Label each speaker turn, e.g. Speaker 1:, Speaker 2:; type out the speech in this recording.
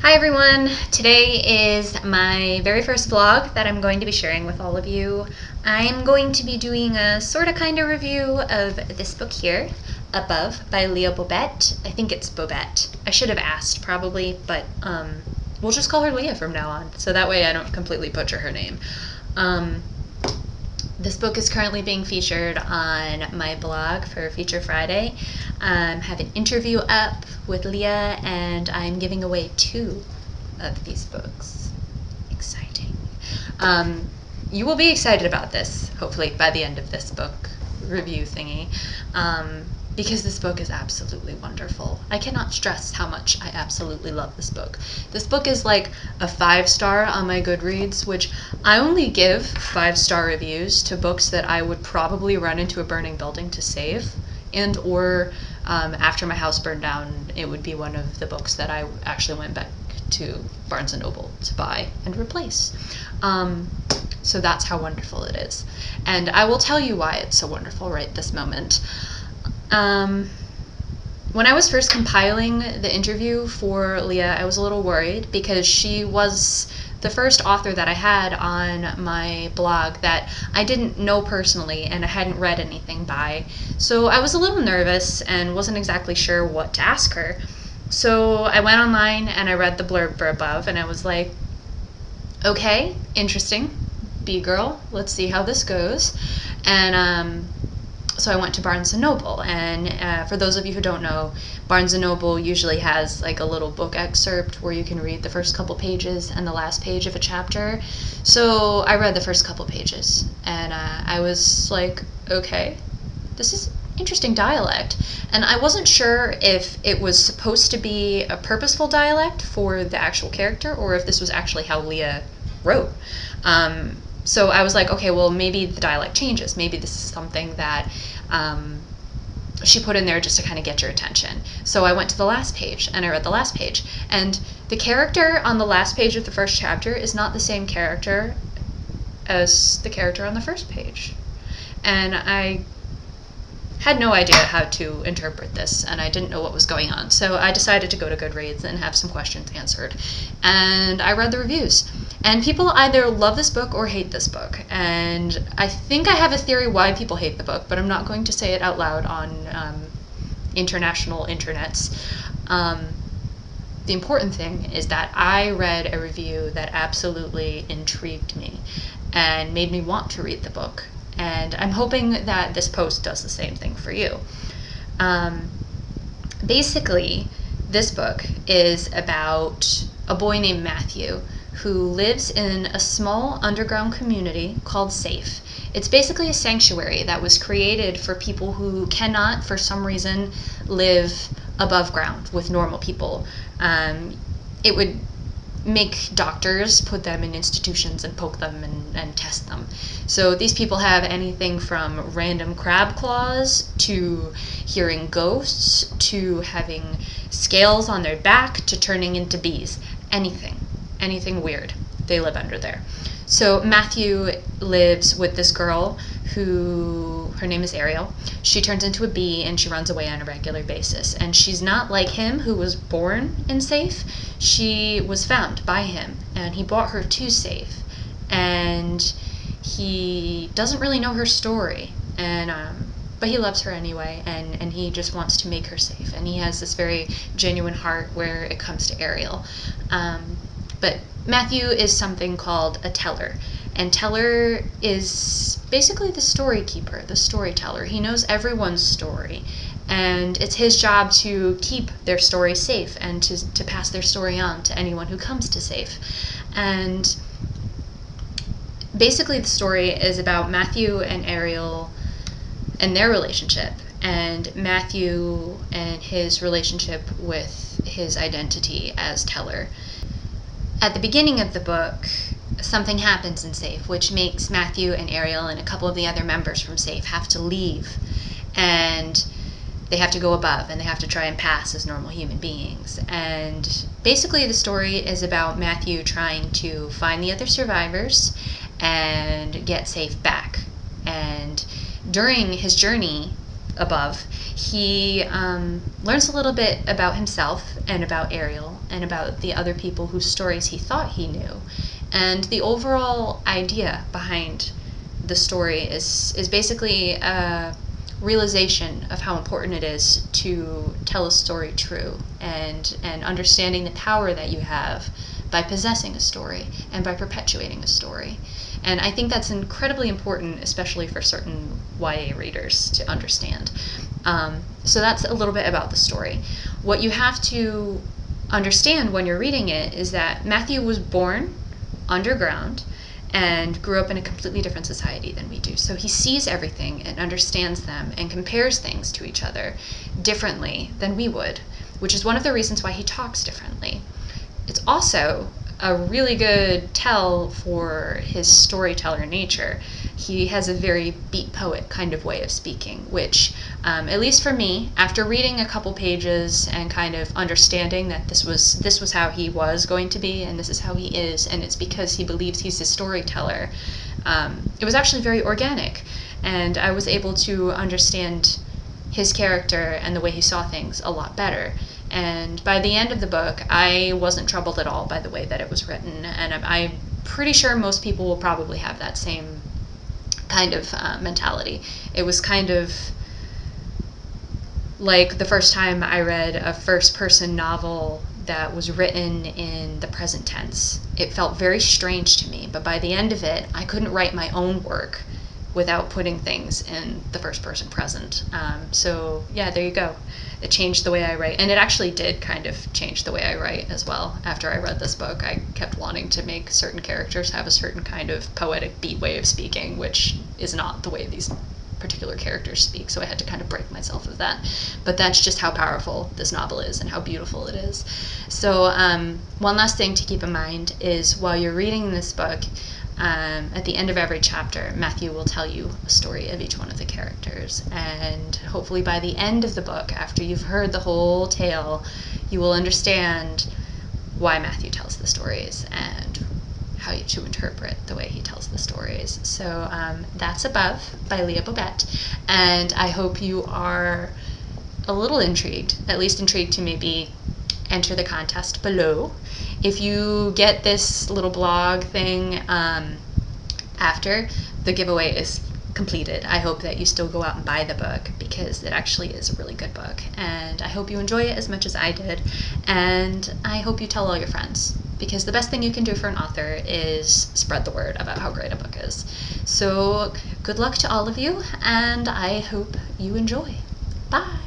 Speaker 1: Hi everyone! Today is my very first vlog that I'm going to be sharing with all of you. I'm going to be doing a sorta kinda review of this book here, Above by Leah Bobet. I think it's Bobet. I should have asked probably, but we'll just call her Leah from now on, so that way I don't completely butcher her name. This book is currently being featured on my blog for Feature Friday. I have an interview up with Leah, and I'm giving away 2 of these books. Exciting. You will be excited about this, hopefully, by the end of this book review thingy, because this book is absolutely wonderful. I cannot stress how much I absolutely love this book. This book is like a 5-star on my Goodreads, which I only give 5-star reviews to books that I would probably run into a burning building to save, and or after my house burned down, it would be one of the books that I actually went back to Barnes & Noble to buy and replace. So that's how wonderful it is. And I will tell you why it's so wonderful right this moment. When I was first compiling the interview for Leah, I was a little worried because she was the first author that I had on my blog that I didn't know personally and I hadn't read anything by. So I was a little nervous and wasn't exactly sure what to ask her. So I went online and I read the blurb for Above, and I was like, okay, interesting, B-girl, let's see how this goes. And so I went to Barnes & Noble, and for those of you who don't know, Barnes & Noble usually has like a little book excerpt where you can read the first couple pages and the last page of a chapter. So I read the first couple pages, and I was like, okay, this is interesting dialect. And I wasn't sure if it was supposed to be a purposeful dialect for the actual character or if this was actually how Leah wrote. So I was like, okay, well, maybe the dialect changes. Maybe this is something that she put in there just to kind of get your attention. So I went to the last page, and I read the last page. And the character on the last page of the first chapter is not the same character as the character on the first page. And I had no idea how to interpret this, and I didn't know what was going on. So I decided to go to Goodreads and have some questions answered. And I read the reviews. And people either love this book or hate this book. And I think I have a theory why people hate the book, but I'm not going to say it out loud on international internets. The important thing is that I read a review that absolutely intrigued me and made me want to read the book. And I'm hoping that this post does the same thing for you. Basically, this book is about a boy named Matthew who lives in a small underground community called Safe. It's basically a sanctuary that was created for people who cannot, for some reason, live above ground with normal people. It would make doctors put them in institutions and poke them and test them. So these people have anything from random crab claws to hearing ghosts to having scales on their back to turning into bees. Anything weird. They live under there. So Matthew lives with this girl who, her name is Ariel. She turns into a bee and she runs away on a regular basis. And she's not like him, who was born in Safe. She was found by him, and he brought her to Safe. And he doesn't really know her story, but he loves her anyway, and he just wants to make her safe. And he has this very genuine heart where it comes to Ariel. But Matthew is something called a teller. And teller is basically the story keeper, the storyteller. He knows everyone's story. And it's his job to keep their story safe and to pass their story on to anyone who comes to Safe. And basically the story is about Matthew and Ariel and their relationship, and Matthew and his relationship with his identity as teller. At the beginning of the book, something happens in Safe, which makes Matthew and Ariel and a couple of the other members from Safe have to leave. And they have to go above, and they have to try and pass as normal human beings. And basically the story is about Matthew trying to find the other survivors and get Safe back. And during his journey above, he learns a little bit about himself and about Ariel and about the other people whose stories he thought he knew. And the overall idea behind the story is basically a realization of how important it is to tell a story true, and understanding the power that you have by possessing a story and by perpetuating a story. And I think that's incredibly important, especially for certain YA readers to understand. So that's a little bit about the story. What you have to understand when you're reading it is that Matthew was born underground and grew up in a completely different society than we do. So he sees everything and understands them and compares things to each other differently than we would, which is one of the reasons why he talks differently. It's also a really good tell for his storyteller nature. He has a very beat poet kind of way of speaking, which, at least for me, after reading a couple pages and kind of understanding that this was how he was going to be, and this is how he is, and it's because he believes he's a storyteller, it was actually very organic, and I was able to understand his character and the way he saw things a lot better. And by the end of the book, I wasn't troubled at all by the way that it was written, and I'm pretty sure most people will probably have that same kind of mentality. It was kind of like the first time I read a first-person novel that was written in the present tense. It felt very strange to me, but by the end of it, I couldn't write my own work without putting things in the first-person present. So yeah, there you go. It changed the way I write, and it actually did kind of change the way I write as well. After I read this book, I kept wanting to make certain characters have a certain kind of poetic beat way of speaking, which is not the way these particular characters speak, so I had to kind of break myself of that. But that's just how powerful this novel is and how beautiful it is. So one last thing to keep in mind is while you're reading this book, at the end of every chapter, Matthew will tell you a story of each one of the characters, and hopefully by the end of the book, after you've heard the whole tale, you will understand why Matthew tells the stories and how to interpret the way he tells the stories. So that's Above by Leah Bobet, and I hope you are a little intrigued, at least intrigued to maybe enter the contest below. If you get this little blog thing after the giveaway is completed, I hope that you still go out and buy the book, because it actually is a really good book, and I hope you enjoy it as much as I did, and I hope you tell all your friends, because the best thing you can do for an author is spread the word about how great a book is. So good luck to all of you, and I hope you enjoy. Bye!